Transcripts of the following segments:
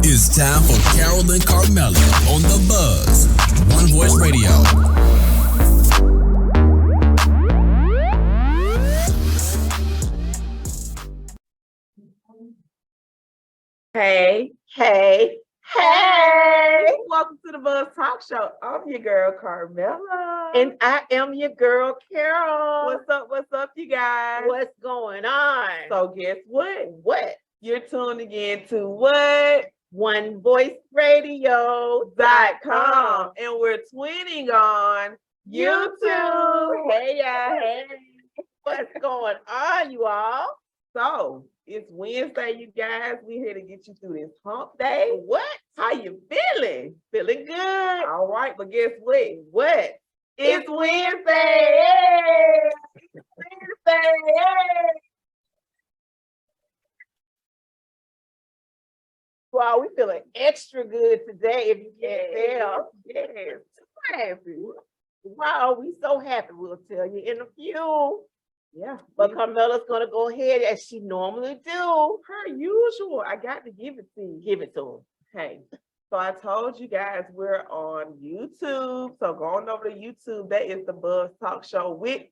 It's time for Carole and Carmella on The Buzz, One Voice Radio. Hey, hey, hey. Welcome to the Buzz Talk Show. I'm your girl, Carmella. And I am your girl, Carole. What's up, you guys? What's going on? So guess what? What? You're tuning in to what? OneVoiceRadio.com. And we're twinning on YouTube. Hey, y'all. Hey. What's going on, you all? So it's Wednesday, you guys. We're here to get you through this hump day. What? How you feeling? Feeling good. All right, but guess what? What? It's Wednesday. It's Wednesday. Wow, we feeling extra good today, if you can't tell. Yes. So happy. Wow, we so happy. We'll tell you in a few. Yeah. But Carmella's gonna go ahead as she normally do. Per usual, I got to give it to you. Give it to Hey, so I told you guys we're on YouTube. So go on over to YouTube. That is the Buzz Talk Show with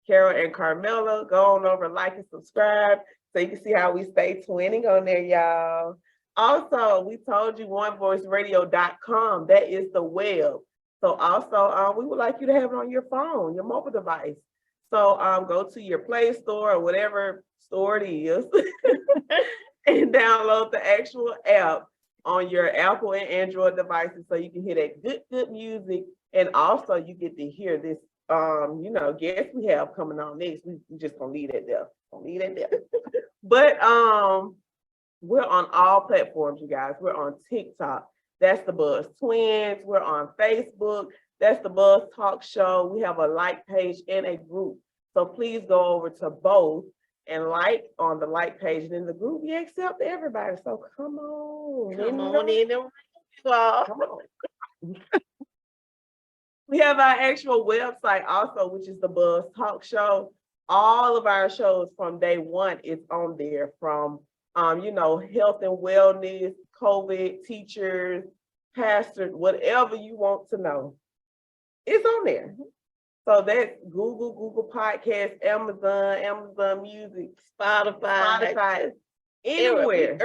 Carole and Carmella. Go on over, like and subscribe so you can see how we stay twinning on there, y'all. Also, we told you onevoiceradio.com. That is the web. So also, we would like you to have it on your phone, your mobile device. So go to your Play Store or whatever store it is and download the actual app on your Apple and Android devices so you can hear that good music. And also you get to hear this, guest we have coming on next. We just gonna leave it there. But we're on all platforms, you guys. We're on TikTok. That's the Buzz Twins. We're on Facebook. That's the Buzz Talk Show. We have a like page and a group. So please go over to both and like on the like page. And in the group, we accept everybody. So come on. Come on in. Come on. We have our actual website also, which is the Buzz Talk Show. All of our shows from day one is on there, from health and wellness, COVID, teachers, pastors, whatever you want to know. It's on there. So that's Google Podcasts, Amazon Music, Spotify, anywhere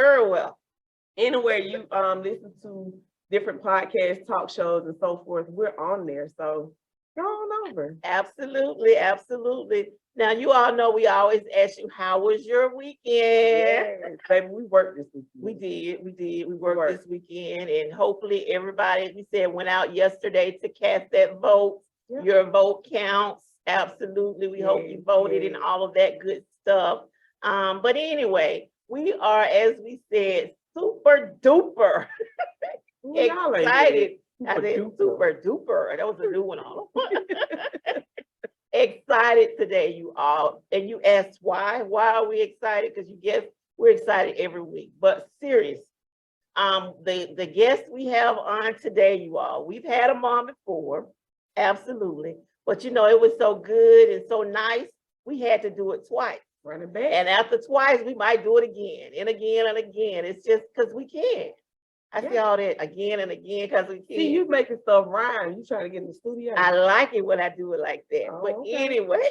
you listen to different podcasts, talk shows, and so forth. We're on there. So go on over. Absolutely. Now, you all know we always ask you, how was your weekend? Yes, baby, we worked this weekend. We did. We worked this weekend, and hopefully everybody, we said, went out yesterday to cast that vote. Yeah. Your vote counts. Absolutely. We hope you voted and all of that good stuff. But anyway, we are, as we said, super duper excited. I said super duper. That was a new one on. Excited today, you all. And you asked why? Why are we excited? Because you guess we're excited every week. But serious. The guests we have on today, you all, we've had them on before. Absolutely. But it was so good and so nice, we had to do it twice. Run it back. And after twice, we might do it again and again and again. It's just because we can. I see all that again and again because we can. See, you making stuff rhyme. You trying to get in the studio. I like it when I do it like that. Oh, but okay. Anyway,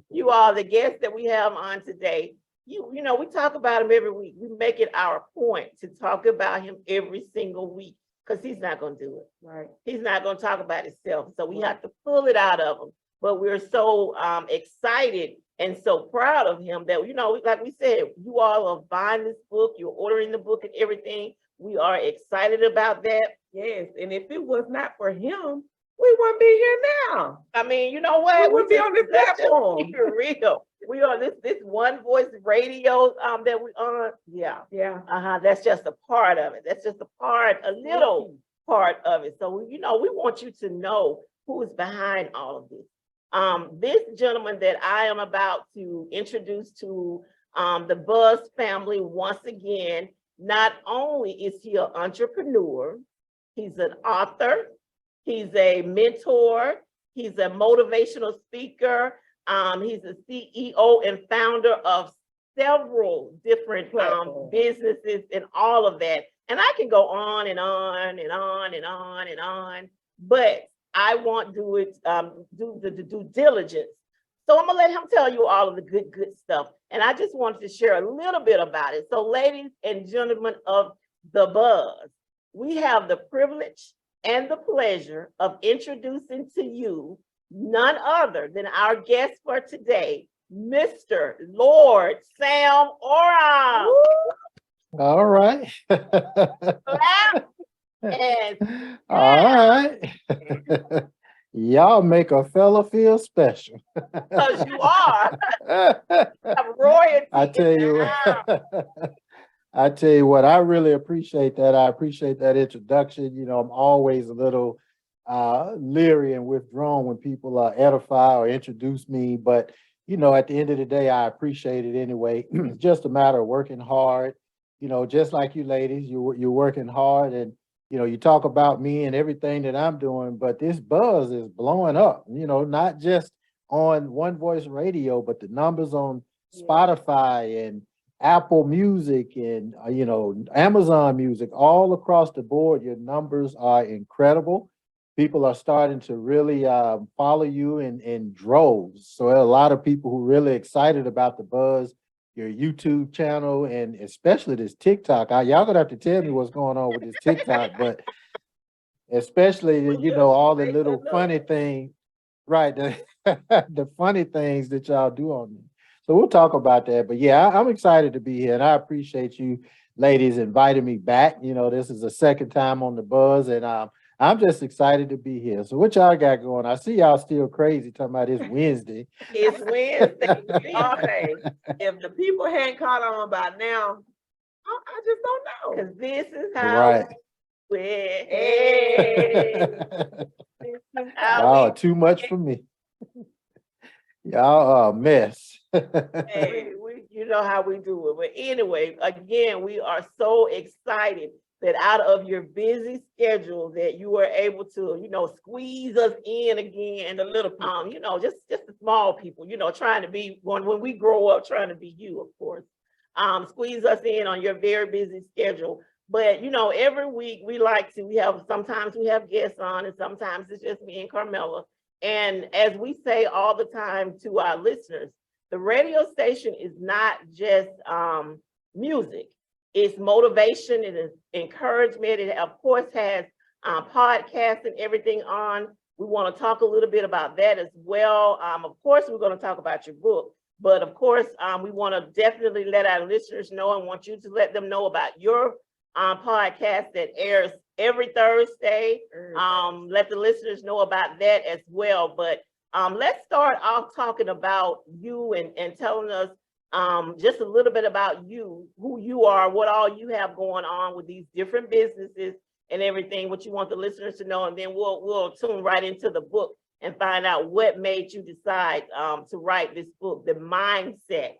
you all, the guests that we have on today, we talk about him every week. We make it our point to talk about him every single week because he's not going to do it. Right. He's not going to talk about himself. So we have to pull it out of him. But we're so excited and so proud of him that, like we said, you all are buying this book, you're ordering the book and everything. We are excited about that. Yes, and if it was not for him, we wouldn't be here now. I mean, you know what? We wouldn't be on this platform. Keep it real. We are this One Voice Radio that we on. Yeah. That's just a part of it. That's just a little part of it. So we want you to know who is behind all of this. This gentleman that I am about to introduce to the Buzz family once again, not only is he an entrepreneur, he's an author, he's a mentor, he's a motivational speaker, he's the CEO and founder of several different businesses and all of that. And I can go on and on and on and on and on, but I want to do the due diligence. So I'm gonna let him tell you all of the good stuff. And I just wanted to share a little bit about it. So ladies and gentlemen of the Buzz, we have the privilege and the pleasure of introducing to you none other than our guest for today, Mr. Lord Sam Orum. All right. Clap and All right. Y'all make a fella feel special. because you are royalty. I tell you what, I tell you what, I really appreciate that. I appreciate that introduction. You know, I'm always a little leery and withdrawn when people edify or introduce me, but you know, at the end of the day, I appreciate it anyway. It's just a matter of working hard. You know, just like you ladies, you're working hard, and you know, you talk about me and everything that I'm doing, but this buzz is blowing up. You know, not just on One Voice Radio, but the numbers on Spotify and Apple Music and you know, Amazon Music, all across the board. Your numbers are incredible. People are starting to really follow you in droves. So there are a lot of people who are really excited about the buzz, your YouTube channel, and especially this TikTok. Y'all gonna have to tell me what's going on with this TikTok, but especially, you know, all the little funny things, right? The funny things that y'all do on me. So we'll talk about that. But yeah, I'm excited to be here, and I appreciate you ladies inviting me back. You know, this is the second time on the buzz, and I'm just excited to be here. So what y'all got going? I see y'all still crazy talking about it's Wednesday. It's Wednesday. Okay. If the people hadn't caught on by now, I just don't know. Because this is how Right. this is how Y'all too much for me. Y'all are a mess. you know how we do it. But anyway, again, we are so excited that out of your busy schedule that you were able to, you know, squeeze us in again, a little, you know, just the small people, you know, trying to be, when we grow up, trying to be you, of course, squeeze us in on your very busy schedule. But, you know, every week sometimes we have guests on, and sometimes it's just me and Carmella. And as we say all the time to our listeners, the radio station is not just music. It's motivation, it is encouragement. It, of course, has podcasts and everything on. We want to talk a little bit about that as well. Of course, we're going to talk about your book, but of course, we want to definitely let our listeners know and want you to let them know about your podcast that airs every Thursday. Let the listeners know about that as well. But let's start off talking about you and telling us just a little bit about you, who you are, what all you have going on with these different businesses and everything, what you want the listeners to know, and then we'll tune right into the book and find out what made you decide to write this book, the mindset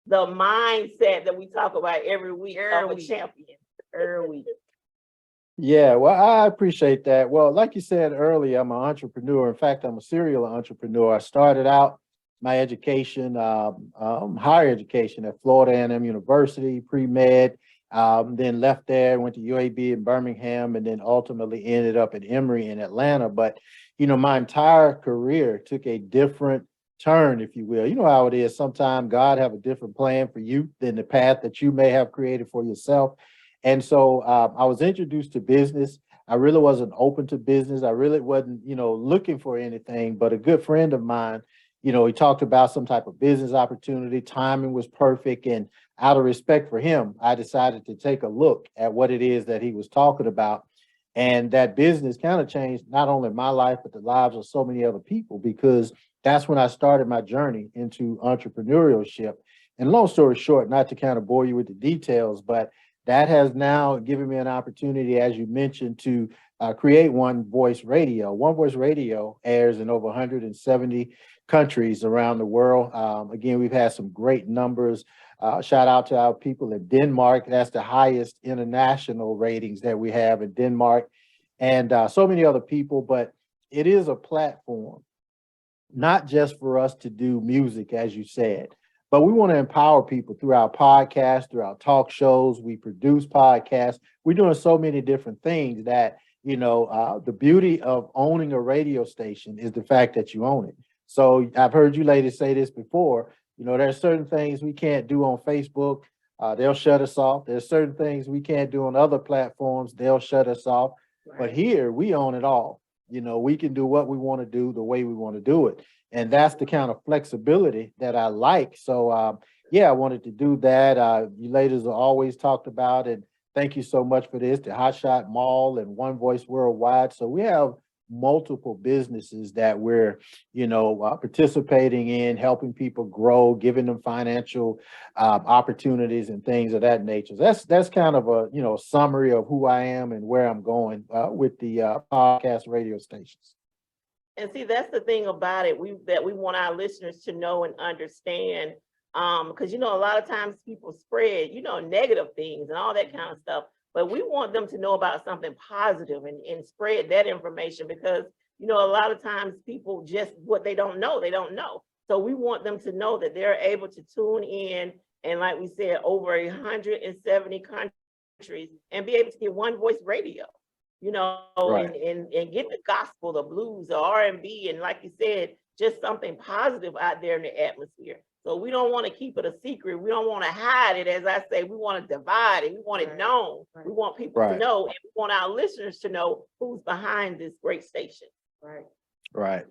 that we talk about every week of a champion. Every week. Yeah, well, I appreciate that. Well, like you said earlier, I'm an entrepreneur. In fact, I'm a serial entrepreneur. I started out my education, higher education at Florida A&M University, pre-med, then left there, went to UAB in Birmingham, and then ultimately ended up at Emory in Atlanta. But, you know, my entire career took a different turn, if you will. You know how it is. Sometimes God have a different plan for you than the path that you may have created for yourself. And so I was introduced to business. I really wasn't open to business. I really wasn't, you know, looking for anything, but a good friend of mine, you know, he talked about some type of business opportunity. Timing was perfect. And out of respect for him, I decided to take a look at what it is that he was talking about. And that business kind of changed not only my life, but the lives of so many other people, because that's when I started my journey into entrepreneurship. And long story short, not to kind of bore you with the details, but that has now given me an opportunity, as you mentioned, to create One Voice Radio. One Voice Radio airs in over 170 countries around the world. Again, we've had some great numbers. Shout out to our people in Denmark. That's the highest international ratings that we have in Denmark, and so many other people. But it is a platform, not just for us to do music, as you said, but we want to empower people through our podcasts, through our talk shows. We produce podcasts. We're doing so many different things that, the beauty of owning a radio station is the fact that you own it. So I've heard you ladies say this before, there's certain things we can't do on Facebook. They'll shut us off. There's certain things we can't do on other platforms. They'll shut us off. Right. But here we own it all. We can do what we want to do the way we want to do it. And that's the kind of flexibility that I like. So, I wanted to do that. You ladies have always talked about it. Thank you so much for this, the Hotshot Mall and One Voice Worldwide. So we have multiple businesses that we're, participating in, helping people grow, giving them financial opportunities and things of that nature. That's kind of a, summary of who I am and where I'm going with the podcast radio stations. And see, that's the thing about it, that we want our listeners to know and understand, because, a lot of times people spread, negative things and all that kind of stuff. But we want them to know about something positive and spread that information because, a lot of times people just what they don't know. So we want them to know that they're able to tune in and like we said, over 170 countries and be able to get One Voice Radio, Right. and get the gospel, the blues, the R&B, and like you said, just something positive out there in the atmosphere. So we don't want to keep it a secret. We don't want to hide it. As I say, we want to divide it. We want it known. Right. We want people to know, and we want our listeners to know who's behind this great station. Right. Right.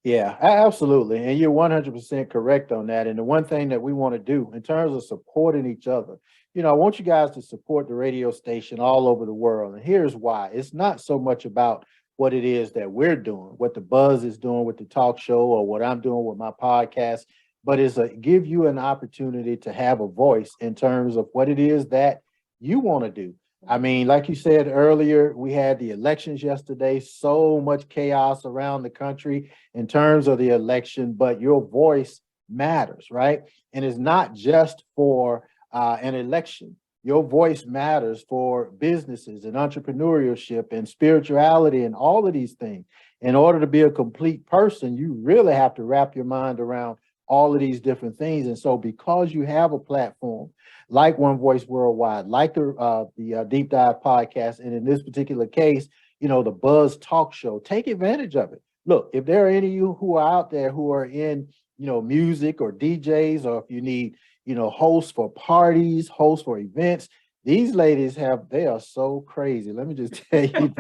Yeah, absolutely. And you're 100% correct on that. And the one thing that we want to do in terms of supporting each other, I want you guys to support the radio station all over the world. And here's why. It's not so much about what it is that we're doing, what the Buzz is doing with the talk show or what I'm doing with my podcast, but it's give you an opportunity to have a voice in terms of what it is that you want to do. I mean, like you said earlier, we had the elections yesterday, so much chaos around the country in terms of the election, but your voice matters, right? And it's not just for an election. Your voice matters for businesses and entrepreneurship and spirituality and all of these things. In order to be a complete person, you really have to wrap your mind around all of these different things. And so because you have a platform like One Voice Worldwide, like the Deep Dive podcast, and in this particular case, the Buzz Talk Show, take advantage of it. Look, if there are any of you who are out there who are in, music or DJs, or if you need, hosts for parties, hosts for events, these ladies they are so crazy. Let me just tell you,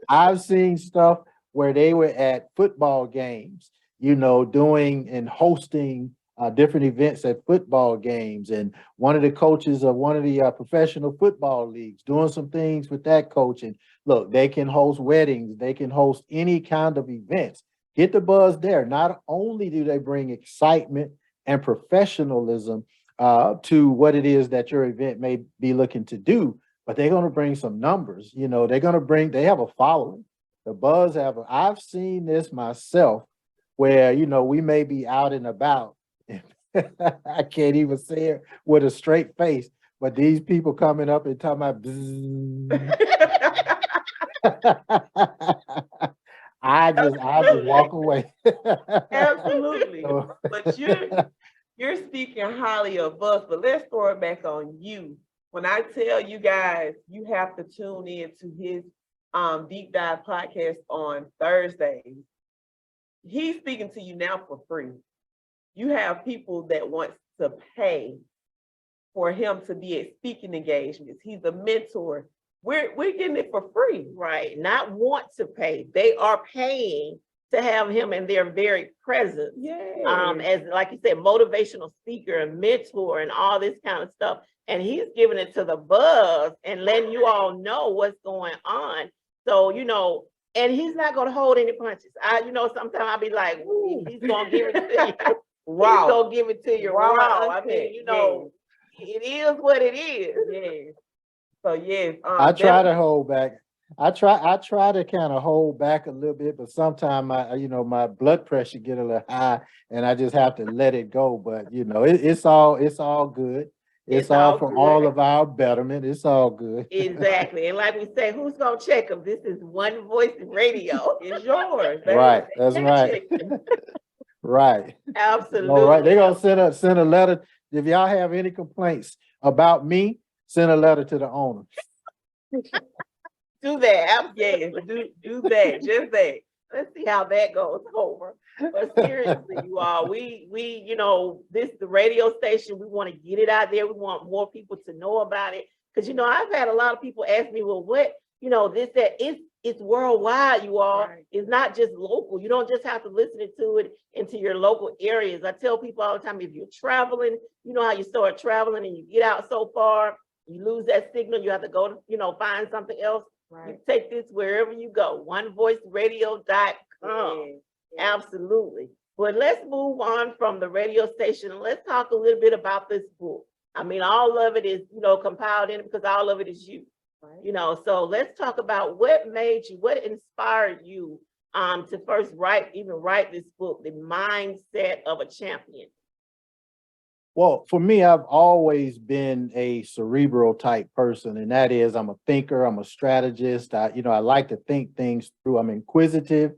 I've seen stuff where they were at football games, doing and hosting different events at football games, and one of the coaches of one of the professional football leagues doing some things with that coach. And look, they can host weddings, they can host any kind of events. Get the Buzz there. Not only do they bring excitement and professionalism to what it is that your event may be looking to do, but they're going to bring some numbers. They have a following. The Buzz I've seen this myself where, we may be out and about. I can't even say it with a straight face, but these people coming up and talking about I just walk away. Absolutely. But you're speaking highly of us, but let's throw it back on you. When I tell you guys, you have to tune in to his Deep Dive podcast on Thursdays. He's speaking to you now for free. You have people that want to pay for him to be at speaking engagements. He's a mentor. We're getting it for free. Right. Not want to pay. They are paying to have him in their very presence. Yeah. As like you said, motivational speaker and mentor and all this kind of stuff. And he's giving it to the Buzz and letting you all know what's going on. So, and he's not going to hold any punches. Sometimes I'll be like, ooh, he's going to give it to you. Wow. He's going to give it to you raw. I mean, it is what it is. Yes. So yes. I try to hold back. I try to kind of hold back a little bit, but sometimes my blood pressure get a little high and I just have to let it go. But it's all good. It's all for all of our betterment. It's all good. Exactly. And like we say, who's going to check them? This is One Voice Radio. It's yours. Right. That's right. Right. Absolutely. All right. They're going to send a letter If y'all have any complaints about me, send a letter to the owner. Do that. Yes, do that. Just that. Let's see how that goes over. But seriously, you all, we, the radio station, we want to get it out there. We want more people to know about it. Because, I've had a lot of people ask me, well, what, it's worldwide, you all. Right. It's not just local. You don't just have to listen to it into your local areas. I tell people all the time, if you're traveling, you know how you start traveling and you get out so far, you lose that signal, you have to go to, find something else. Right. You take this wherever you go, onevoiceradio.com. Yeah. Absolutely. But let's move on from the radio station and let's talk a little bit about this book. I mean, all of it is, compiled in it because all of it is you. Right. So let's talk about what inspired you to first write this book, The Mindset of a Champion. Well, for me, I've always been a cerebral type person, and that is I'm a thinker, I'm a strategist. I like to think things through. I'm inquisitive.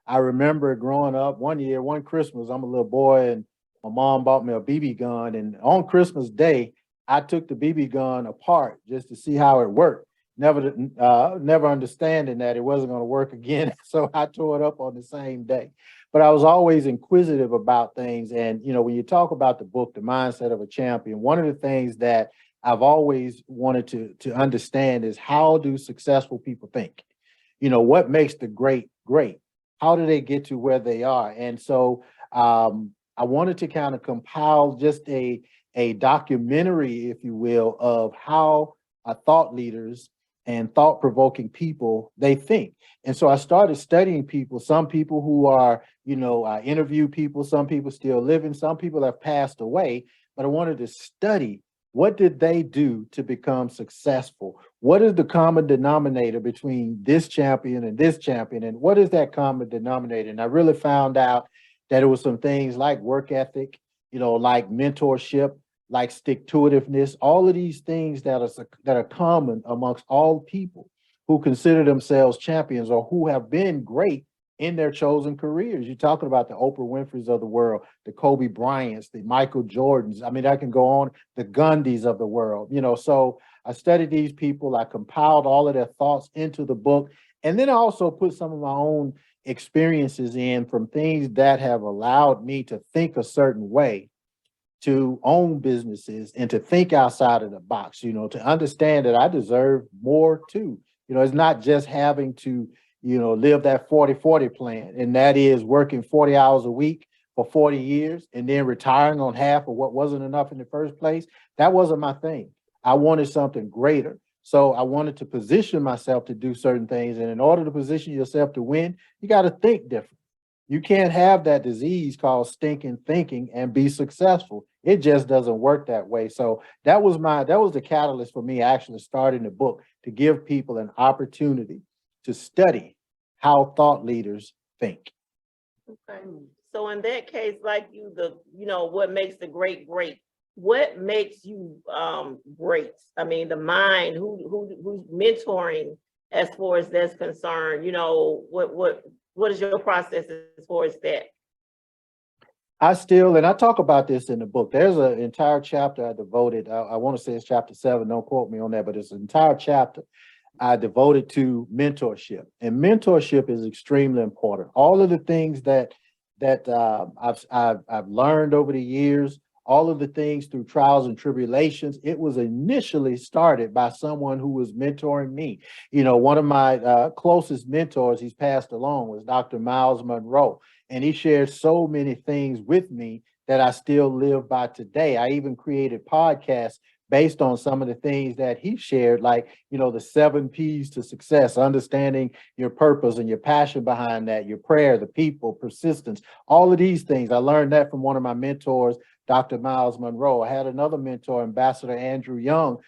I remember growing up one Christmas, I'm a little boy and my mom bought me a BB gun. And on Christmas Day, I took the BB gun apart just to see how it worked. Never understanding that it wasn't going to work again. So I tore it up on the same day. But I was always inquisitive about things. And, when you talk about the book, The Mindset of a Champion, one of the things that I've always wanted to understand is how do successful people think? What makes the great great? How do they get to where they are? And so I wanted to kind of compile just a documentary, if you will, of how thought leaders and thought-provoking people, they think. And so I started studying people, some people who are, I interview people, some people still living, some people have passed away, but I wanted to study what did they do to become successful? What is the common denominator between this champion and this champion? And what is that common denominator? And I really found out that it was some things like work ethic, like mentorship, like stick-to-itiveness, all of these things that are common amongst all people who consider themselves champions or who have been great in their chosen careers. You're talking about the Oprah Winfreys of the world, the Kobe Bryants, the Michael Jordans. I mean, I can go on, the Gandhis of the world, So I studied these people. I compiled all of their thoughts into the book. And then I also put some of my own experiences in from things that have allowed me to think a certain way, to own businesses and to think outside of the box, to understand that I deserve more too. It's not just having to, live that 40-40 plan. And that is working 40 hours a week for 40 years and then retiring on half of what wasn't enough in the first place. That wasn't my thing. I wanted something greater. So I wanted to position myself to do certain things. And in order to position yourself to win, you got to think different. You can't have that disease called stinking thinking and be successful. It just doesn't work that way. So that was the catalyst for me actually starting the book, to give people an opportunity to study how thought leaders think. Okay. So in that case, like what makes the great great? What makes you great? I mean, the mind, who's mentoring as far as that's concerned, what is your process as far as that? And I talk about this in the book. There's an entire chapter I devoted, I want to say it's chapter 7, don't quote me on that, but it's an entire chapter I devoted to mentorship. And mentorship is extremely important. All of the things that I've learned over the years, all of the things through trials and tribulations, it was initially started by someone who was mentoring me. One of my closest mentors, he's passed along, was Dr. Miles Monroe. And he shared so many things with me that I still live by today. I even created podcasts based on some of the things that he shared, like, the 7 P's to success, understanding your purpose and your passion behind that, your prayer, the people, persistence, all of these things. I learned that from one of my mentors, Dr. Miles Monroe. I had another mentor, Ambassador Andrew Young,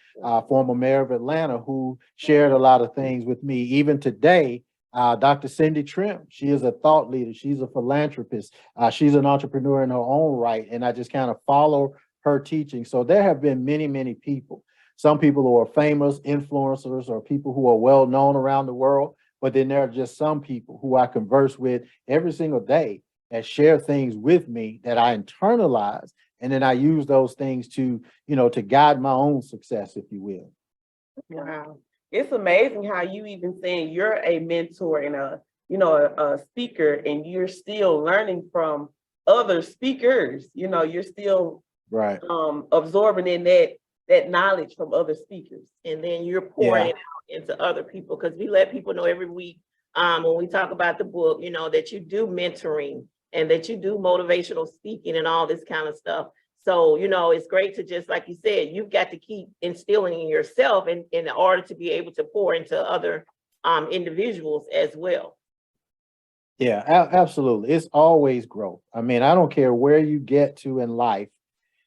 former mayor of Atlanta, who shared a lot of things with me. Even today, Dr. Cindy Trim, she is a thought leader. She's a philanthropist. She's an entrepreneur in her own right. And I just kind of follow her teaching. So there have been many, many people, some people who are famous influencers or people who are well known around the world, but then there are just some people who I converse with every single day that share things with me that I internalize And then I use those things to, to guide my own success, if you will. Wow. It's amazing how you even saying you're a mentor and a speaker, and you're still learning from other speakers. You're still right absorbing in that knowledge from other speakers. And then you're pouring it out into other people, because we let people know every week when we talk about the book, that you do mentoring and that you do motivational speaking and all this kind of stuff. So, it's great to just, like you said, you've got to keep instilling in yourself in order to be able to pour into other individuals as well. Yeah, absolutely. It's always growth. I mean, I don't care where you get to in life,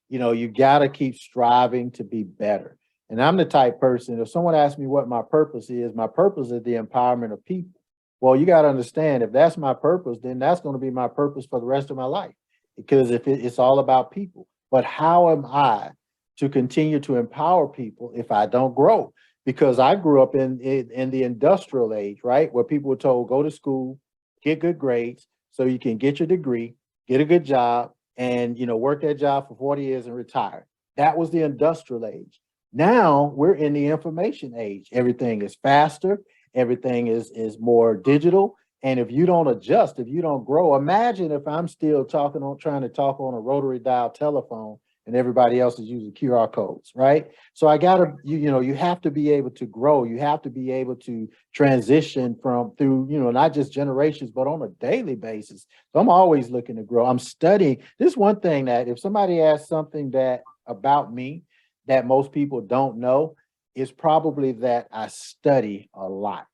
you got to keep striving to be better. And I'm the type person, if someone asks me what my purpose is the empowerment of people. Well, you got to understand, if that's my purpose, then that's going to be my purpose for the rest of my life, because if it's all about people. But how am I to continue to empower people if I don't grow? Because I grew up in the industrial age, right? Where people were told, go to school, get good grades so you can get your degree, get a good job, and work that job for 40 years and retire. That was the industrial age. Now we're in the information age. Everything is faster, everything is more digital. And if you don't adjust, if you don't grow, imagine if I'm still trying to talk on a rotary dial telephone and everybody else is using QR codes, right? So I gotta, you have to be able to grow. You have to be able to transition through, not just generations, but on a daily basis. So I'm always looking to grow. I'm studying. This one thing that if somebody asks something about me that most people don't know, is probably that I study a lot.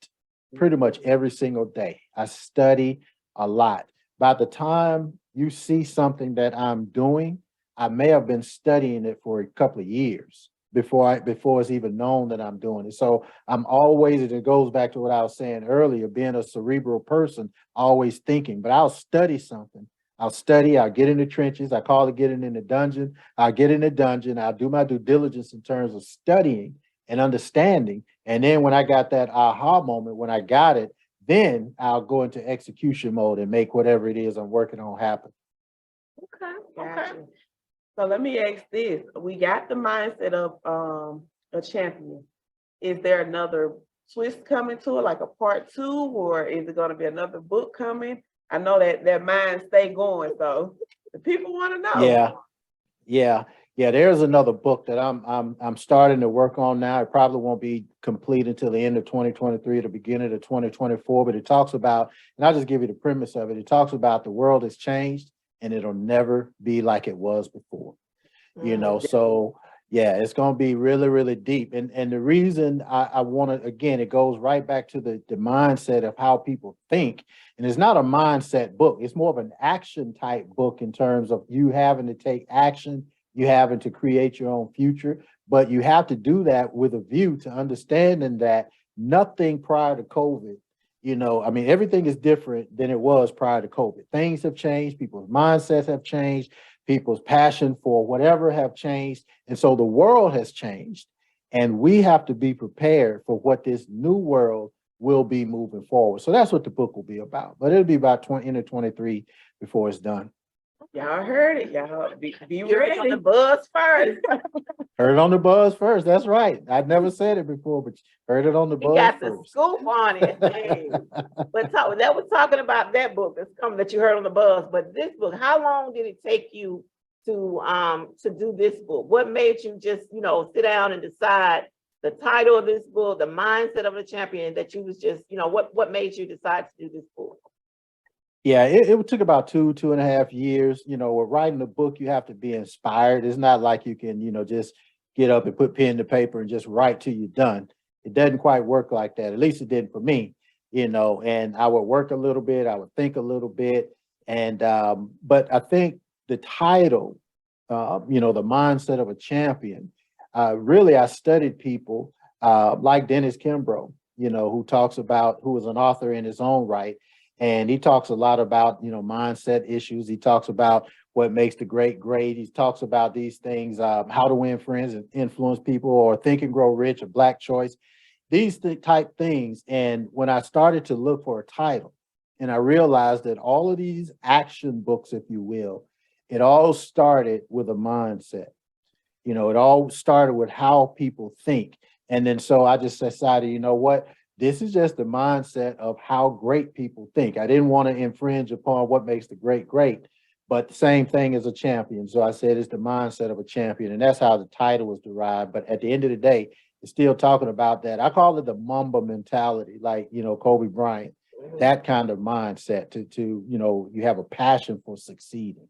Pretty much every single day. I study a lot. By the time you see something that I'm doing, I may have been studying it for a couple of years before it's even known that I'm doing it. So I'm always, and it goes back to what I was saying earlier, being a cerebral person, always thinking. But I'll study something. I'll get in the trenches. I call it getting in the dungeon. I'll get in the dungeon. I'll do my due diligence in terms of studying and understanding. And then when I got that aha moment, when I got it, then I'll go into execution mode and make whatever it is I'm working on happen. Okay. Gotcha. So let me ask this. We got the mindset of a champion. Is there another twist coming to it, like a part 2, or is it going to be another book coming? I know that mind stay going, so the people want to know. Yeah, there's another book that I'm starting to work on now. It probably won't be complete until the end of 2023 or the beginning of 2024, but it talks about, and I'll just give you the premise of it. It talks about the world has changed and it'll never be like it was before. So yeah, it's going to be really, really deep. And the reason I want to, again, it goes right back to the mindset of how people think. And it's not a mindset book. It's more of an action type book in terms of you having to take action, you having to create your own future, but you have to do that with a view to understanding that nothing prior to COVID, everything is different than it was prior to COVID. Things have changed. People's mindsets have changed. People's passion for whatever have changed. And so the world has changed, and we have to be prepared for what this new world will be moving forward. So that's what the book will be about, but it'll be about end of 23 before it's done. Y'all heard it. Y'all be ready. On the buzz first. Heard it on the buzz first. That's right. I've never said it before, but heard it on the buzz got first. The scoop on it. Hey. But that was talking about that book that's coming that you heard on the buzz. But this book, how long did it take you to do this book? What made you just sit down and decide the title of this book, the mindset of a champion, that you was just what made you decide to do this book? Yeah, it took about 2.5 years. With writing a book, you have to be inspired. It's not like you can, just get up and put pen to paper and just write till you're done. It doesn't quite work like that. At least it didn't for me, and I would work a little bit, I would think a little bit. And, but I think the title, the mindset of a champion, really, I studied people like Dennis Kimbrough, who was an author in his own right. And he talks a lot about, mindset issues. He talks about what makes the great great. He talks about these things, how to win friends and influence people, or Think and Grow Rich, a Black Choice, these type things. And when I started to look for a title, and I realized that all of these action books, if you will, it all started with a mindset. You know, it all started with how people think. And then so I just decided, you know what? This is just the mindset of how great people think. I didn't want to infringe upon what makes the great great, but the same thing as a champion. So I said it's the mindset of a champion, and that's how the title was derived. But at the end of the day, it's still talking about that. I call it the Mamba mentality, like, you know, Kobe Bryant, that kind of mindset to, you know, you have a passion for succeeding.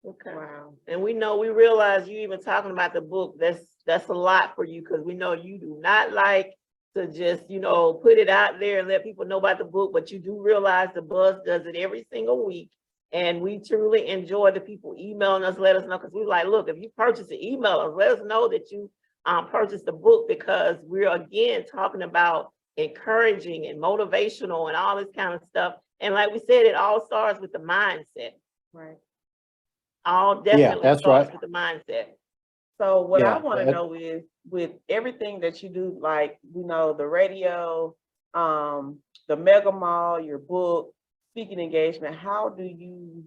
Okay. Wow. And we realize you even talking about the book, that's a lot for you, because we know you do not like to just, you know, put it out there and let people know about the book, but you do realize the Buzz does it every single week. And we truly enjoy the people emailing us, let us know, because we're like, look, if you purchase an email, us, let us know that you purchased the book, because we're again talking about encouraging and motivational and all this kind of stuff. And like we said, it all starts with the mindset. Right. All definitely that's starts right. with the mindset. So what I Yeah, want to know is, with everything that you do, like, you know, the radio, the mega mall, your book, speaking engagement, how do you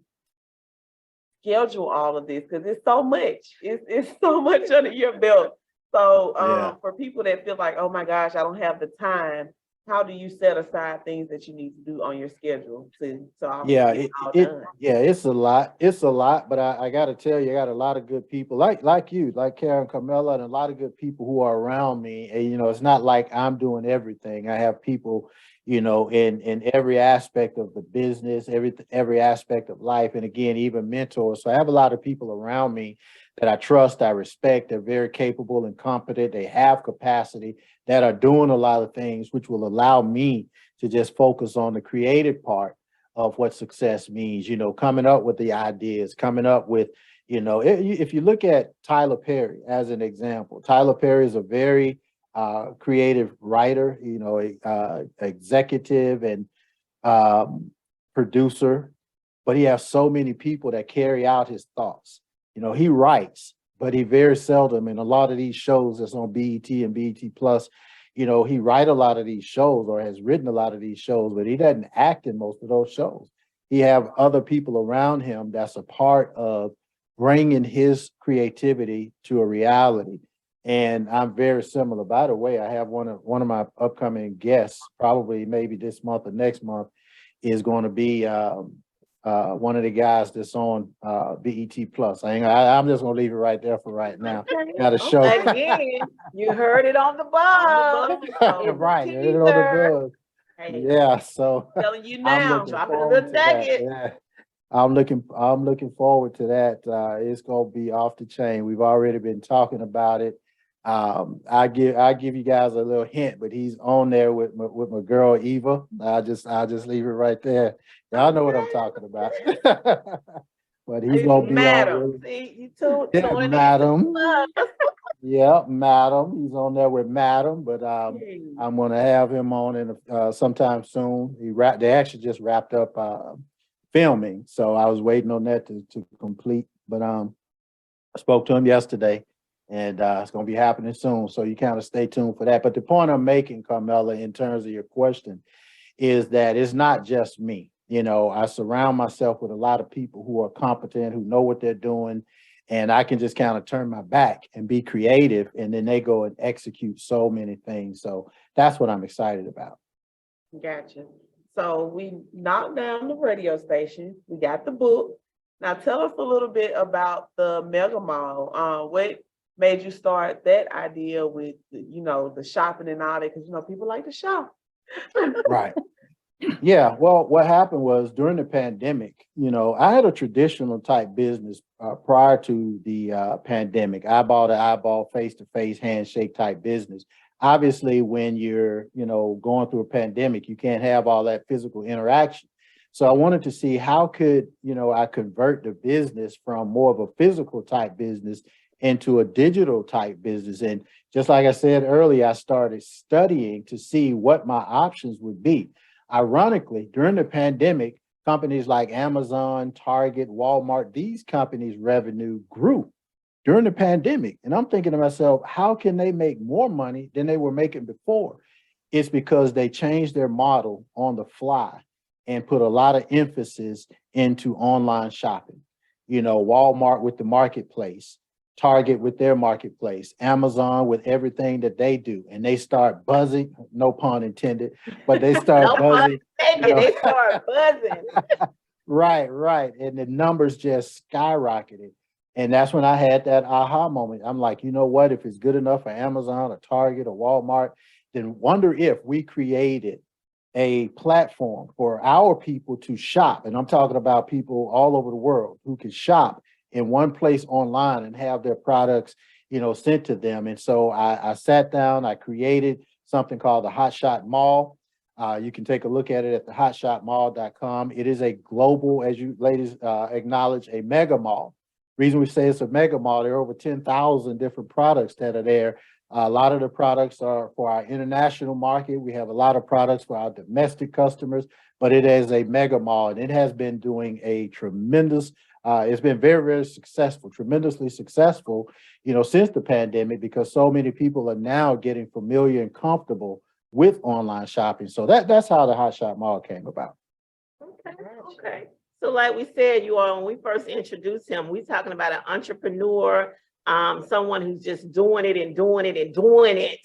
schedule all of this? Because it's so much. It's so much under your belt. So Yeah. for people that feel like, oh my gosh, I don't have the time, how do you set aside things that you need to do on your schedule to Yeah, get all it done? yeah, it's a lot. It's a lot, but I got to tell you, I got a lot of good people like you, like Carole and Carmella, and a lot of good people who are around me. And you know, it's not like I'm doing everything. I have people, you know, in every aspect of the business, every aspect of life, and again, even mentors. So I have a lot of people around me that I trust, I respect. They're very capable and competent. They have capacity, that are doing a lot of things, which will allow me to just focus on the creative part of what success means, you know, coming up with the ideas, coming up with, you know, if you look at Tyler Perry as an example, Tyler Perry is a very creative writer, you know, executive and producer, but he has so many people that carry out his thoughts. You know, he writes, but he very seldom, in a lot of these shows that's on BET and BET Plus, you know, he write a lot of these shows or has written a lot of these shows, but he doesn't act in most of those shows. He have other people around him that's a part of bringing his creativity to a reality. And I'm very similar. By the way, I have one of my upcoming guests, probably maybe this month or next month, is going to be one of the guys that's on BET Plus. I'm just gonna leave it right there for right now. Got a show. Again, you heard it on the buzz. Right. You heard it on the buzz. Hey, Yeah. So telling you I'm now, looking Drop it a forward little to that. nugget. Yeah. I'm looking forward to that. It's gonna be off the chain. We've already been talking about it. I give you guys a little hint, but he's on there with my girl Eva. I'll just leave it right there. Y'all know what I'm talking about. But he's gonna be madam. on with See, you too. yeah, madam. Yeah, madam. He's on there with madam, but I'm gonna have him on in sometime soon. They actually just wrapped up filming, so I was waiting on that to complete. But I spoke to him yesterday, and it's going to be happening soon. So you kind of stay tuned for that. But the point I'm making, Carmella, in terms of your question, is that it's not just me. You know, I surround myself with a lot of people who are competent, who know what they're doing, and I can just kind of turn my back and be creative, and then they go and execute so many things. So that's what I'm excited about. Gotcha. So we knocked down the radio station. We got the book. Now tell us a little bit about the Mega Mall. What made you start that idea with, you know, the shopping and all that? Because, you know, people like to shop. Right. Yeah. Well, what happened was during the pandemic, you know, I had a traditional type business prior to the pandemic, eyeball to eyeball, face to face, handshake type business. Obviously, when you're, you know, going through a pandemic, you can't have all that physical interaction. So I wanted to see how could, you know, I convert the business from more of a physical type business into a digital type business. And just like I said earlier, I started studying to see what my options would be. Ironically, during the pandemic, companies like Amazon, Target, Walmart, these companies' revenue grew during the pandemic. And I'm thinking to myself, how can they make more money than they were making before? It's because they changed their model on the fly and put a lot of emphasis into online shopping. Walmart with the marketplace, Target with their marketplace, Amazon with everything that they do. And they start buzzing, no pun intended, but they start No buzzing. they start buzzing. Right. And the numbers just skyrocketed. And that's when I had that aha moment. I'm like, you know what? If it's good enough for Amazon or Target or Walmart, then wonder if we created a platform for our people to shop. And I'm talking about people all over the world who can shop in one place online and have their products, sent to them. And so I sat down, I created something called the Hot Shot Mall. You can take a look at it at the hotshotmall.com. It is a global, as you ladies acknowledge, a mega mall. Reason we say it's a mega mall, there are over 10,000 different products that are there. A lot of the products are for our international market. We have a lot of products for our domestic customers, but it is a mega mall, and it has been doing a tremendous, it's been very, very successful, tremendously successful, since the pandemic, because so many people are now getting familiar and comfortable with online shopping. So that's how the Hot Shot Mall came about. Okay. So like we said, you all, when we first introduced him, we're talking about an entrepreneur, someone who's just doing it and doing it and doing it.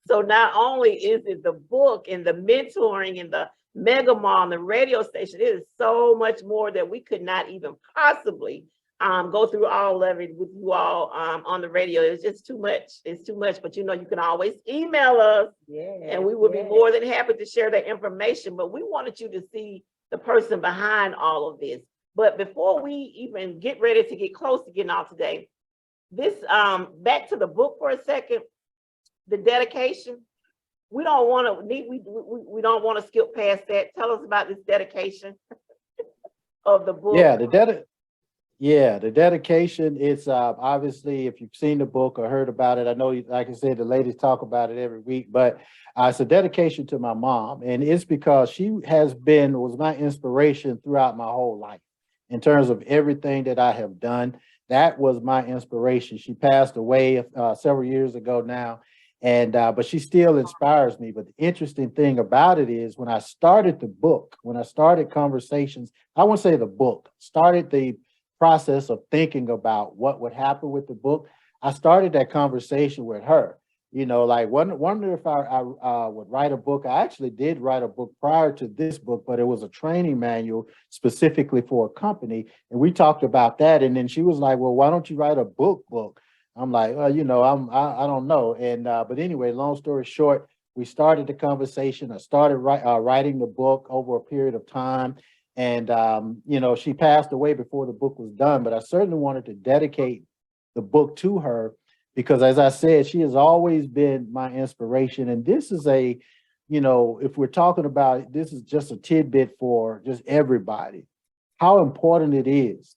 So not only is it the book and the mentoring and the mega mall and the radio station, it is so much more that we could not even possibly go through all of it with you all on the radio. It's just too much. It's too much. But you can always email us, and we would be more than happy to share that information. But we wanted you to see the person behind all of this. But before we even get ready to get close to getting off today, this back to the book for a second, the dedication. We don't want to we don't want to skip past that. Tell us about this dedication of the book. The dedication, it's obviously, if you've seen the book or heard about it, I know, like I said, the ladies talk about it every week, but it's a dedication to my mom. And it's because she was my inspiration throughout my whole life in terms of everything that I have done. That was my inspiration. She passed away several years ago now, and but she still inspires me. But the interesting thing about it is when I started the book, when I started conversations, I won't say the book, started the process of thinking about what would happen with the book, I started that conversation with her. Wonder if I would write a book. I actually did write a book prior to this book, but it was a training manual specifically for a company. And we talked about that. And then she was like, well, why don't you write a book? I'm like, well, I don't know. And but anyway, long story short, we started the conversation. I started writing the book over a period of time. And, she passed away before the book was done, but I certainly wanted to dedicate the book to her because, as I said, she has always been my inspiration. And this is if we're talking about, this is just a tidbit for just everybody, how important it is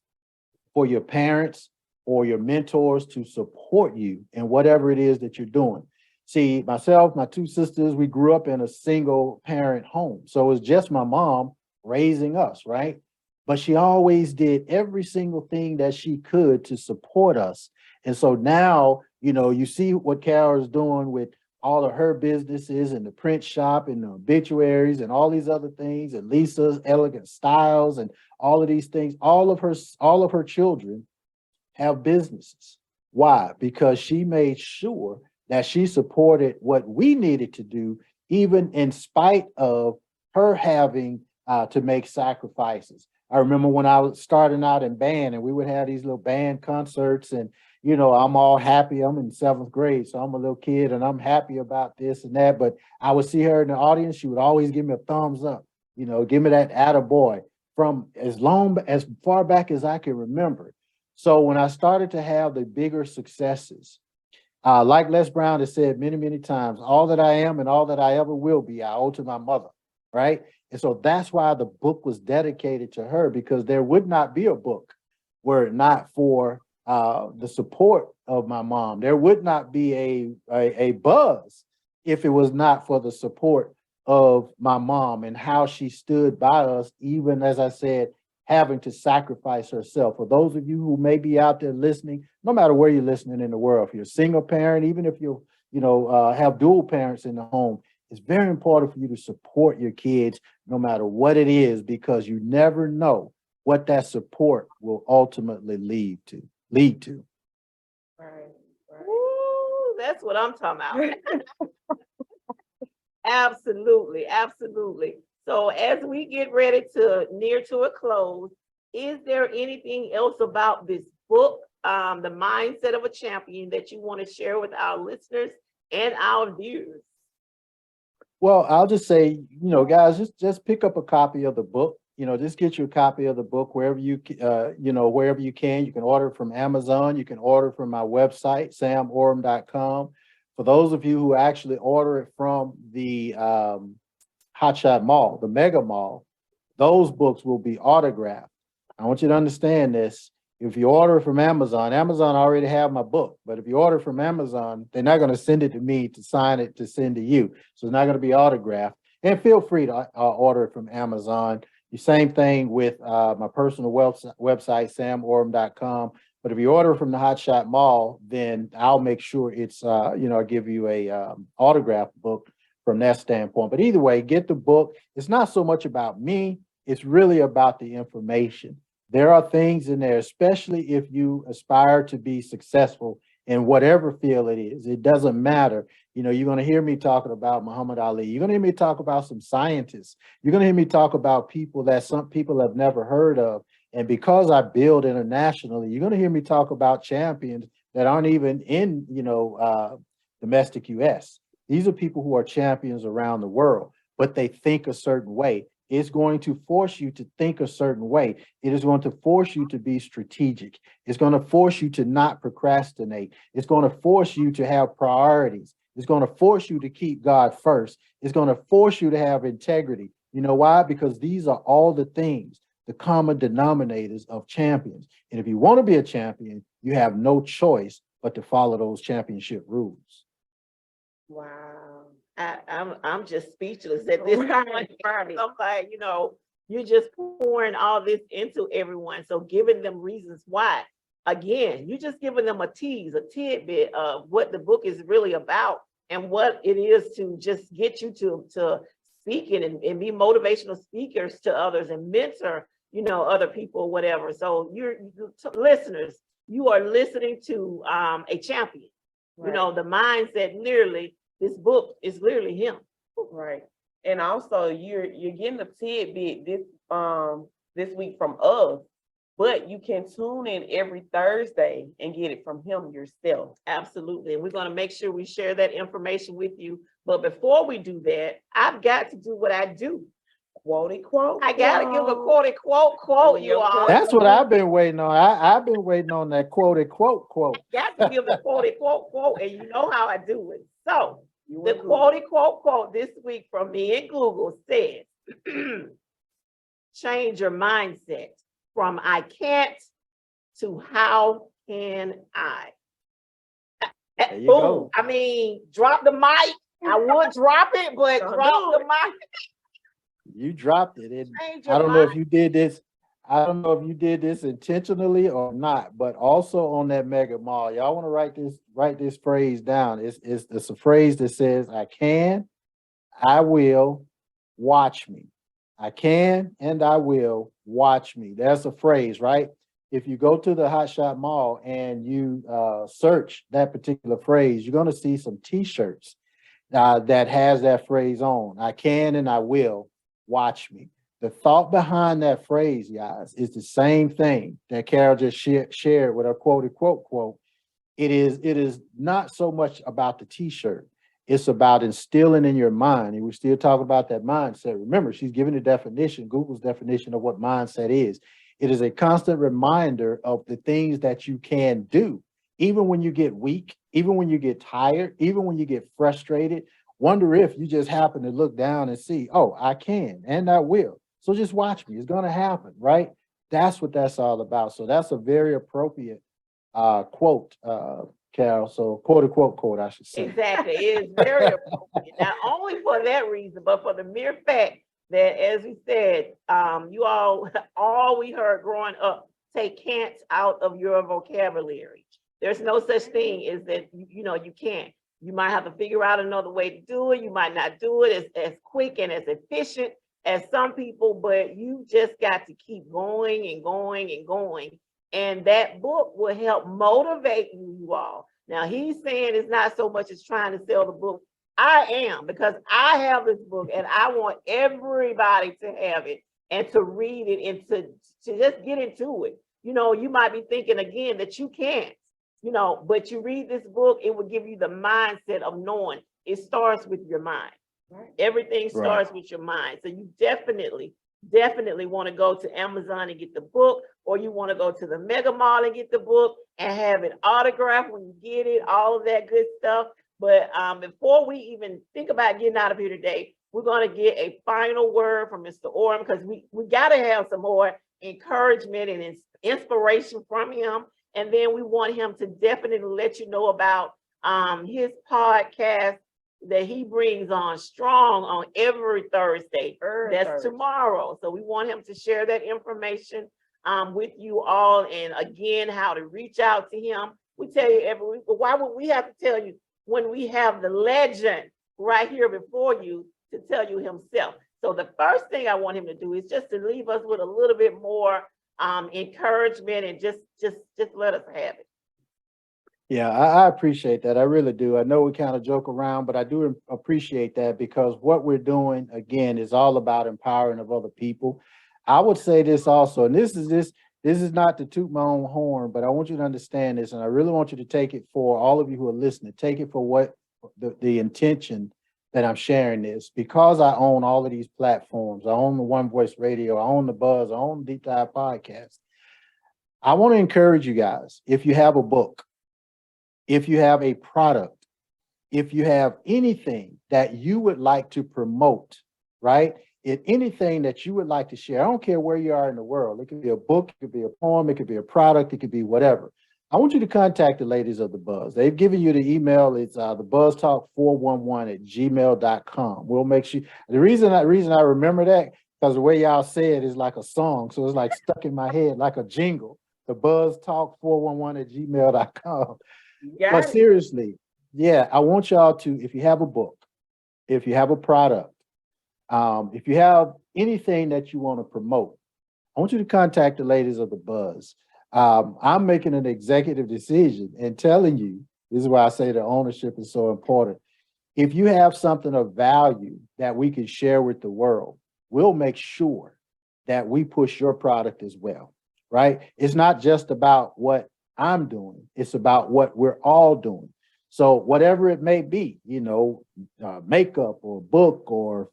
for your parents or your mentors to support you in whatever it is that you're doing. See, myself, my two sisters, we grew up in a single parent home. So it was just my mom raising us, right? But she always did every single thing that she could to support us. And so now, you see what Carol is doing with all of her businesses and the print shop and the obituaries and all these other things, and Lisa's Elegant Styles and all of these things. All of her children have businesses. Why? Because she made sure that she supported what we needed to do, even in spite of her having to make sacrifices. I remember when I was starting out in band and we would have these little band concerts and, I'm all happy. I'm in 7th grade, so I'm a little kid and I'm happy about this and that. But I would see her in the audience. She would always give me a thumbs up, give me that attaboy from as far back as I can remember. So when I started to have the bigger successes, like Les Brown has said many, many times, all that I am and all that I ever will be, I owe to my mother, right? And so that's why the book was dedicated to her, because there would not be a book were it not for the support of my mom. There would not be a buzz if it was not for the support of my mom and how she stood by us, even, as I said, having to sacrifice herself. For those of you who may be out there listening, no matter where you're listening in the world, if you're a single parent, even if you have dual parents in the home, it's very important for you to support your kids no matter what it is, because you never know what that support will ultimately lead to. Right. Ooh, that's what I'm talking about. Absolutely, absolutely. So as we get ready to near to a close, is there anything else about this book, The Mindset of a Champion, that you want to share with our listeners and our viewers? Well, I'll just say, guys, just pick up a copy of the book. Just get you a copy of the book wherever wherever you can. You can order it from Amazon. You can order from my website, samorum.com. For those of you who actually order it from the Hotshot Mall, the Mega Mall, those books will be autographed. I want you to understand this. If you order from Amazon, Amazon already have my book, but if you order from Amazon, they're not going to send it to me to sign it to send to you. So it's not going to be autographed. And feel free to order it from Amazon. The same thing with my personal website, samorum.com. But if you order from the Hotshot Mall, then I'll make sure it's, I'll give you a autographed book from that standpoint. But either way, get the book. It's not so much about me. It's really about the information. There are things in there, especially if you aspire to be successful in whatever field it is. It doesn't matter. You're going to hear me talking about Muhammad Ali. You're going to hear me talk about some scientists. You're going to hear me talk about people that some people have never heard of. And because I build internationally, you're going to hear me talk about champions that aren't even in, domestic US. These are people who are champions around the world, but they think a certain way. It's going to force you to think a certain way. It is going to force you to be strategic. It's going to force you to not procrastinate. It's going to force you to have priorities. It's going to force you to keep God first. It's going to force you to have integrity. You know why? Because these are all the things, the common denominators of champions. And if you want to be a champion, you have no choice but to follow those championship rules. Wow. I'm just speechless at this point. I'm like, you're just pouring all this into everyone. So giving them reasons why. Again, you're just giving them a tidbit of what the book is really about and what it is to just get you to speaking and be motivational speakers to others and mentor, other people, whatever. So listeners, you are listening to a champion. Right. The mindset, literally, this book is literally him. Right. And also you're getting a tidbit this week from us, but you can tune in every Thursday and get it from him yourself. Absolutely. And we're going to make sure we share that information with you. But before we do that, I've got to do what I do. Quote quote. I got to give a quote, you all. That's what I've been waiting on. I've been waiting on that quote. I got to give the quote, and you know how I do it. So the quote this week from me and Google says, change your mindset from I can't to how can I? There you go. I mean, drop the mic. I would drop it, but drop the mic. You dropped it. I don't know if you did this. I don't know if you did this intentionally or not, but also on that Mega Mall, y'all want to write this phrase down. It's a phrase that says, I can, I will, watch me. I can and I will, watch me. That's a phrase, right? If you go to the Hotshot Mall and you search that particular phrase, you're going to see some T-shirts that has that phrase on. I can and I will, watch me. The thought behind that phrase, guys, is the same thing that Carole just shared with her quote. It is not so much about the T-shirt. It's about instilling in your mind. And we're still talking about that mindset. Remember, she's giving the definition, Google's definition of what mindset is. It is a constant reminder of the things that you can do, even when you get weak, even when you get tired, even when you get frustrated. Wonder if you just happen to look down and see, oh, I can and I will. So just watch me. It's going to happen, right? That's what that's all about. So that's a very appropriate quote, Carole. So quote, I should say. Exactly. It is very appropriate. Not only for that reason, but for the mere fact that, as we said, you all we heard growing up, take can't out of your vocabulary. There's no such thing as that, you can't. You might have to figure out another way to do it. You might not do it as quick and as efficient as some people, but you just got to keep going and going and going. And that book will help motivate you all. Now, he's saying it's not so much as trying to sell the book. I am, because I have this book and I want everybody to have it and to read it and to just get into it. You know, you might be thinking again that you can't, you know, but you read this book, it will give you the mindset of knowing it starts with your mind. Right. Everything starts with your mind. So you definitely want to go to Amazon and get the book, or you want to go to the Mega Mall and get the book and have it autographed when you get it, all of that good stuff. But before we even think about getting out of here today, we're going to get a final word from Mr. Orum, because we got to have some more encouragement and inspiration from him. And then we want him to definitely let you know about his podcast that he brings on strong on every Thursday. That's tomorrow. So we want him to share that information with you all. And again, how to reach out to him. We tell you every week, but why would we have to tell you when we have the legend right here before you to tell you himself? So the first thing I want him to do is just to leave us with a little bit more encouragement and just let us have it. Yeah, I appreciate that. I really do. I know we kind of joke around, but I do appreciate that, because what we're doing, again, is all about empowering of other people. I would say this also, and this is not to toot my own horn, but I want you to understand this, and I really want you to take it, for all of you who are listening, take it for what the intention that I'm sharing this, because I own all of these platforms. I own the One Voice Radio, I own the Buzz, I own the Deep Dive Podcast. I want to encourage you guys, if you have a book, if you have a product, if you have anything that you would like to promote, right? If anything that you would like to share, I don't care where you are in the world. It could be a book, it could be a poem, it could be a product, it could be whatever. I want you to contact the ladies of the Buzz. They've given you the email. It's thebuzztalk411@gmail.com. We'll make sure. The reason I remember that, because the way y'all say it is like a song. So it's like stuck in my head like a jingle. Thebuzztalk411@gmail.com. But seriously, yeah, I want y'all to, if you have a book, if you have a product, if you have anything that you want to promote, I want you to contact the ladies of the Buzz. I'm making an executive decision and telling you, this is why I say the ownership is so important. If you have something of value that we can share with the world, we'll make sure that we push your product as well, right? It's not just about what I'm doing, it's about what we're all doing. So whatever it may be, you know, makeup or book or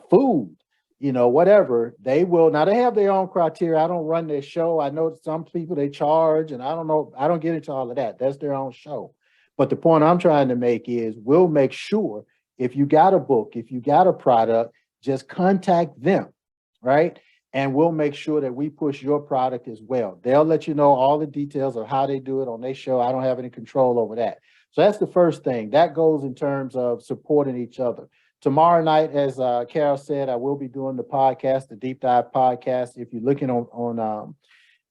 food, you know, whatever, they will. Now they have their own criteria. I don't run their show. I know some people they charge, and I don't know, I don't get into all of that. That's their own show. But the point I'm trying to make is, we'll make sure, if you got a book, if you got a product, just contact them, right? And we'll make sure that we push your product as well. They'll let you know all the details of how they do it on their show. I don't have any control over that. So that's the first thing. That goes in terms of supporting each other. Tomorrow night, as Carol said, I will be doing the podcast, the Deep Dive Podcast. If you're looking on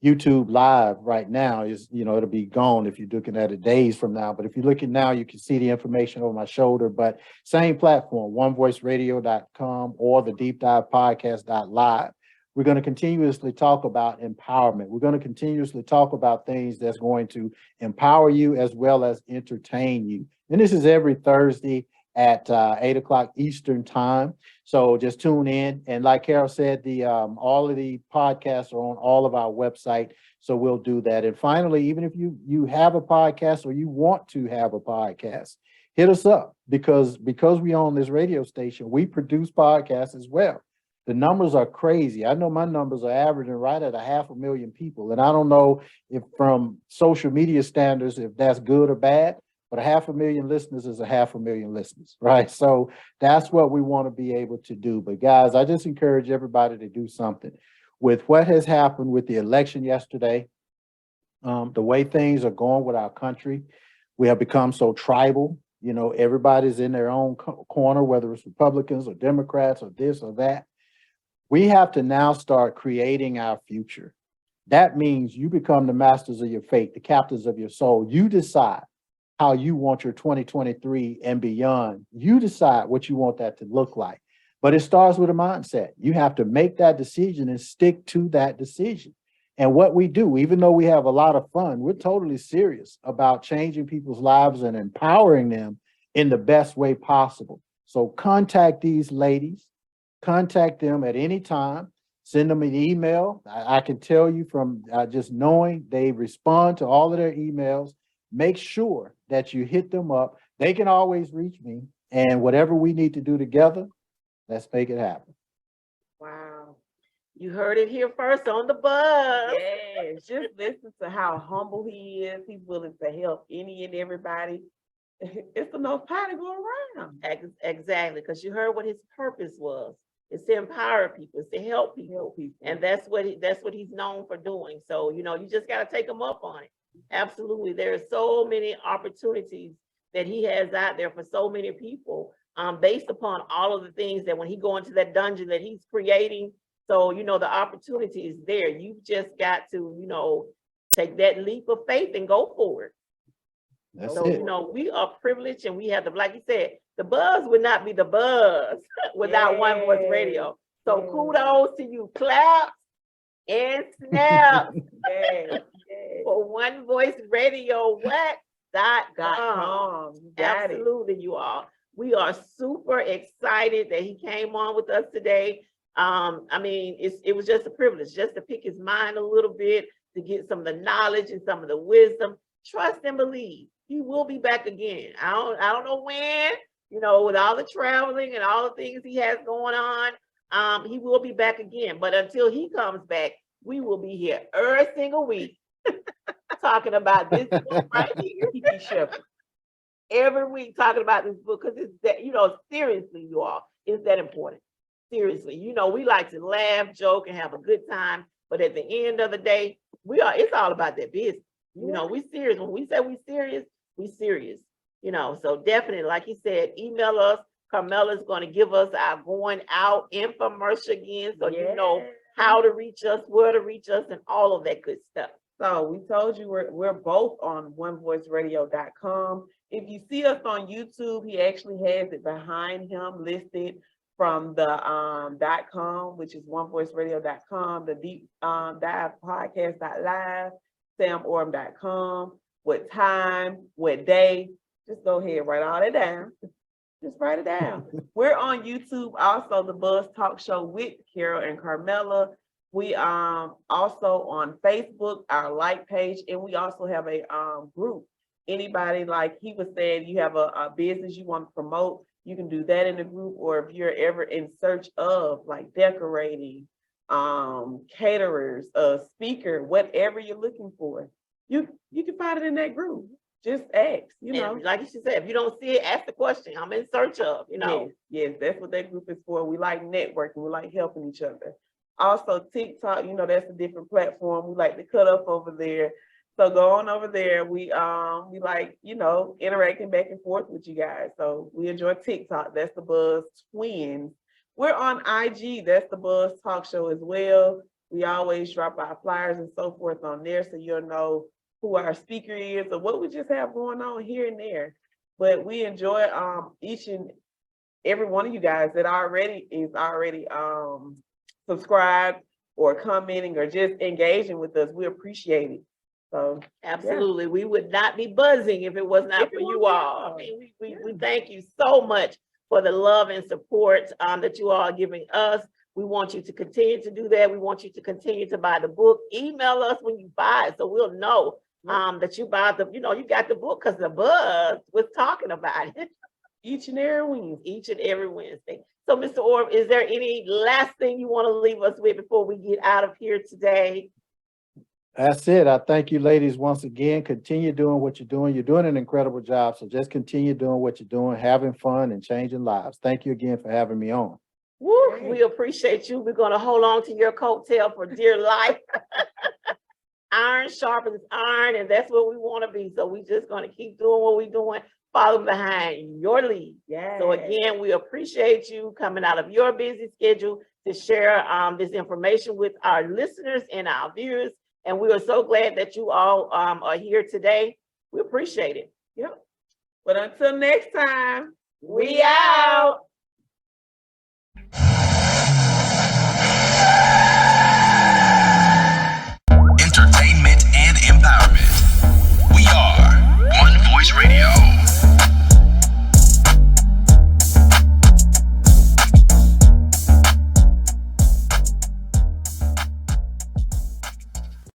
YouTube Live right now, it'll be gone if you're looking at it days from now. But if you're looking now, you can see the information over my shoulder. But same platform, onevoiceradio.com or the Deep Dive Podcast.live. We're going to continuously talk about empowerment. We're going to continuously talk about things that's going to empower you as well as entertain you. And this is every Thursday at 8 o'clock Eastern time. So just tune in. And like Carol said, all of the podcasts are on all of our website. So we'll do that. And finally, even if you have a podcast or you want to have a podcast, hit us up, because we own this radio station, we produce podcasts as well. The numbers are crazy. I know my numbers are averaging right at 500,000 people. And I don't know if from social media standards, if that's good or bad, but 500,000 listeners is 500,000 listeners, right? So that's what we want to be able to do. But guys, I just encourage everybody to do something. With what has happened with the election yesterday, the way things are going with our country, we have become so tribal. You know, everybody's in their own corner, whether it's Republicans or Democrats or this or that. We have to now start creating our future. That means you become the masters of your fate, the captains of your soul. You decide how you want your 2023 and beyond. You decide what you want that to look like. But it starts with a mindset. You have to make that decision and stick to that decision. And what we do, even though we have a lot of fun, we're totally serious about changing people's lives and empowering them in the best way possible. So contact these ladies, contact them at any time, send them an email. I can tell you from just knowing they respond to all of their emails. Make sure that you hit them up. They can always reach me, and whatever we need to do together, let's make it happen. Wow. You heard it here first on the buzz. Yes, just listen to how humble he is. He's willing to help any and everybody. It's enough pie to go around. Exactly, because you heard what his purpose was. It's to empower people, it's to help people. And that's what he's known for doing. So, you just got to take him up on it. Absolutely. There are so many opportunities that he has out there for so many people, based upon all of the things that when he go into that dungeon that he's creating. So, the opportunity is there. You've just got to, take that leap of faith and go for it. That's So, it. we are privileged, and we have like you said, the buzz would not be the buzz without One Voice Radio. So kudos to you. Clap and snap for One Voice Radio. .com. Absolutely, you all. We are super excited that he came on with us today. It was just a privilege just to pick his mind a little bit, to get some of the knowledge and some of the wisdom. Trust and believe. He will be back again. I don't know when, with all the traveling and all the things he has going on, he will be back again. But until he comes back, we will be here every single week talking about this book right here. Every week talking about this book, because it's that, seriously, you all, it's that important. Seriously, we like to laugh, joke, and have a good time. But at the end of the day, it's all about that business. We serious. When we say we serious, we serious. So definitely, like he said, email us. Carmella is going to give us our going out infomercial again, so you know how to reach us, where to reach us, and all of that good stuff. So we told you we're both on onevoiceradio.com. If you see us on YouTube, he actually has it behind him listed from the .com, which is onevoiceradio.com, the deep dive podcast.live, samorum.com, what time, what day. Just go ahead, write all that down. Just write it down. We're on YouTube, also the Buzz Talk Show with Carole and Carmella. We also on Facebook, our like page, and we also have a group. Anybody, like he was saying, you have a business you want to promote, you can do that in the group. Or if you're ever in search of like decorating, caterers, a speaker, whatever you're looking for, you can find it in that group. Just ask, And like she said, if you don't see it, ask the question. I'm in search of, Yes, that's what that group is for. We like networking, we like helping each other. Also TikTok, that's a different platform. We like to cut up over there. So go on over there. We like, interacting back and forth with you guys. So we enjoy TikTok. That's the Buzz Twins. We're on IG. That's the Buzz Talk Show as well. We always drop our flyers and so forth on there, so you'll know who our speaker is or what we just have going on here and there. But we enjoy each and every one of you guys that is already subscribed or commenting or just engaging with us. We appreciate it. So absolutely, we would not be buzzing if it was not for you all. I mean, we thank you so much for the love and support that you all are giving us. We want you to continue to do that. We want you to continue to buy the book. Email us when you buy it, so we'll know that you buy you got the book, because the buzz was talking about it each and every Wednesday. So, Mr. Orum, is there any last thing you want to leave us with before we get out of here today? That's it. I thank you, ladies, once again. Continue doing what you're doing. You're doing an incredible job. So just continue doing what you're doing, having fun and changing lives. Thank you again for having me on. Woo, we appreciate you. We're going to hold on to your coattail for dear life. Iron sharpens iron, and that's what we want to be. So we're just going to keep doing what we're doing, following behind your lead. So again, we appreciate you coming out of your busy schedule to share this information with our listeners and our viewers. And we are so glad that you all are here today. We appreciate it. Yep. But until next time, we out.